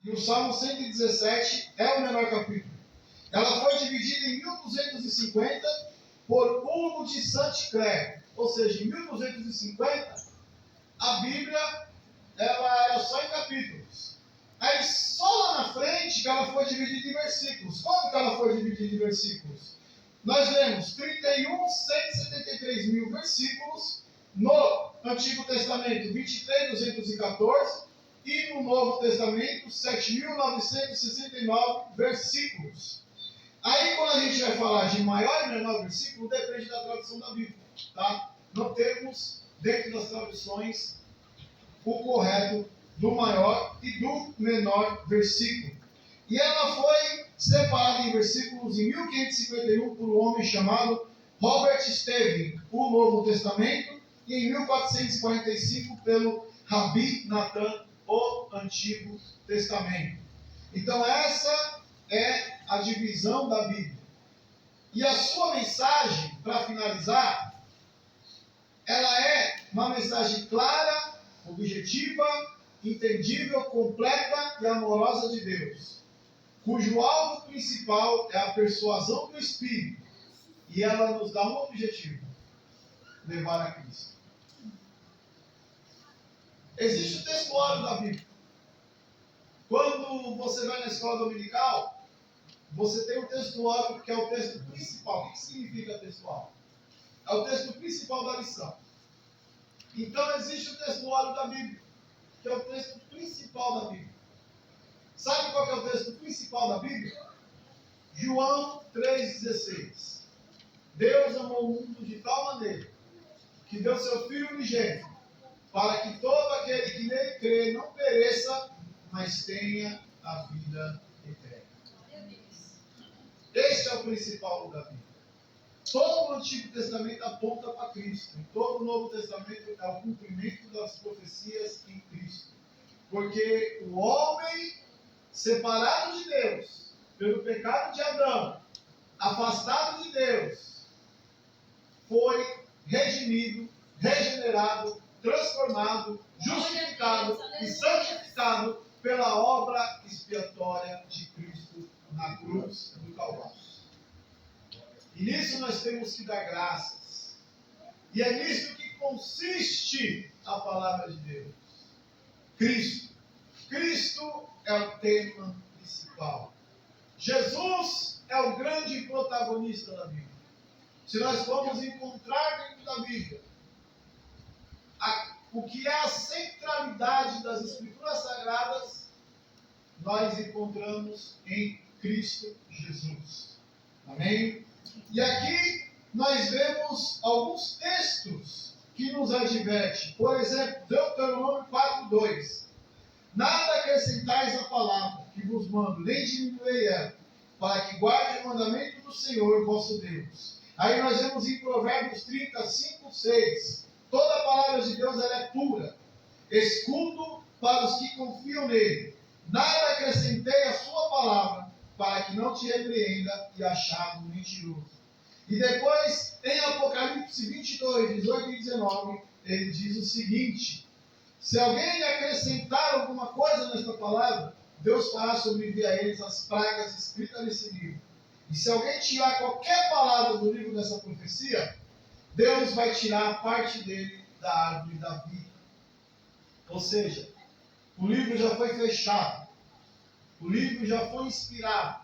e o Salmo 117 é o menor capítulo. Ela foi dividida em 1250 por Hugo de Saint-Clair, ou seja, em 1250 a Bíblia ela era só em capítulos. Aí só lá na frente que ela foi dividida em versículos. Como que ela foi dividida em versículos? Nós lemos 173 mil versículos no Antigo Testamento, 23.214, e no Novo Testamento, 7.969 versículos. Aí, quando a gente vai falar de maior e menor versículo, depende da tradução da Bíblia. Tá? Não temos, dentro das traduções, o correto do maior e do menor versículo. E ela foi separada em versículos em 1551 por um homem chamado Robert Stevens, o Novo Testamento, e em 1445 pelo Rabi Natan, o Antigo Testamento. Então essa é a divisão da Bíblia. E a sua mensagem, para finalizar, ela é uma mensagem clara, objetiva, entendível, completa e amorosa de Deus, cujo alvo principal é a persuasão do Espírito, e ela nos dá um objetivo: levar a Cristo. Existe o textuário da Bíblia. Quando você vai na escola dominical, você tem o textuário, que é o texto principal. O que significa textuário? É o texto principal da lição. Então existe o textuário da Bíblia, que é o texto principal da Bíblia. Sabe qual que é o texto principal da Bíblia? João 3,16. Deus amou o mundo de tal maneira que deu seu Filho unigênito, para que todo aquele que nele crê não pereça, mas tenha a vida eterna. Este é o principal da Bíblia. Todo o Antigo Testamento aponta para Cristo. E todo o Novo Testamento é o cumprimento das profecias em Cristo. Porque o homem, separado de Deus, pelo pecado de Adão, afastado de Deus, foi redimido, regenerado, transformado, justificado e santificado pela obra expiatória de Cristo na cruz do Calvário. E nisso nós temos que dar graças. E é nisso que consiste a palavra de Deus. Cristo. Cristo é o tema principal. Jesus é o grande protagonista da Bíblia. Se nós formos encontrar dentro da Bíblia o que é a centralidade das Escrituras Sagradas, nós encontramos em Cristo Jesus. Amém? E aqui nós vemos alguns textos que nos advertem. Por exemplo, Deuteronômio 4:2. Nada acrescentais à palavra que vos mando, nem diminuei ela, para que guarde o mandamento do Senhor vosso Deus. Aí nós vemos em Provérbios 35:6. Toda a palavra de Deus ela é pura, escudo para os que confiam nele. Nada acrescentei à sua palavra, para que não te repreenda e achado mentiroso. E depois, em Apocalipse 22:18 e 19, ele diz o seguinte: se alguém acrescentar alguma coisa nesta palavra, Deus fará sobreviver a eles as pragas escritas nesse livro. E se alguém tirar qualquer palavra do livro dessa profecia, Deus vai tirar a parte dele da árvore da vida. Ou seja, o livro já foi fechado. O livro já foi inspirado.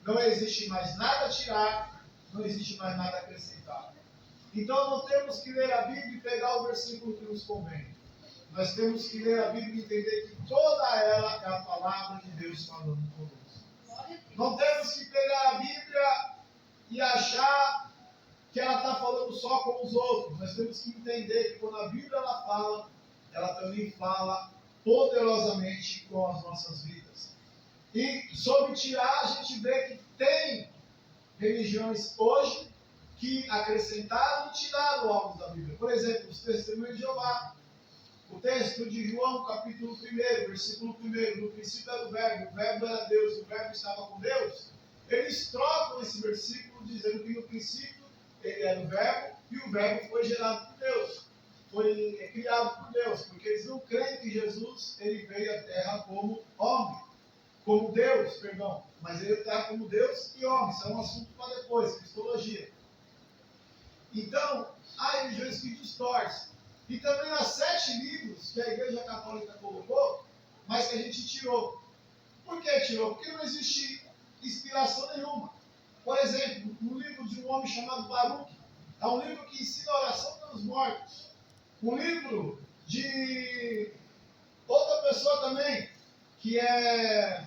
Não existe mais nada a tirar, não existe mais nada a acrescentar. Então não temos que ler a Bíblia e pegar o versículo que nos convém. Nós temos que ler a Bíblia e entender que toda ela é a palavra de Deus falando conosco. Não temos que pegar a Bíblia e achar que ela está falando só com os outros. Nós temos que entender que quando a Bíblia ela fala, ela também fala poderosamente com as nossas vidas. E sobre tirar, a gente vê que tem religiões hoje que acrescentaram e tiraram algo da Bíblia. Por exemplo, os testemunhos de Jeová. O texto de João, capítulo 1, versículo 1, no princípio era o verbo era Deus, o verbo estava com Deus. Eles trocam esse versículo dizendo que no princípio ele era o verbo e o verbo foi gerado por Deus. Foi criado por Deus, porque eles não creem que Jesus ele veio à terra como homem. como Deus, perdão, mas ele está como Deus e homem, isso é um assunto para depois, cristologia. Então, há religiões que distorcem. E também há 7 livros que a Igreja Católica colocou, mas que a gente tirou. Por que tirou? Porque não existe inspiração nenhuma. Por exemplo, no livro de um homem chamado Baruch, é um livro que ensina a oração pelos mortos. Um livro de outra pessoa também, que é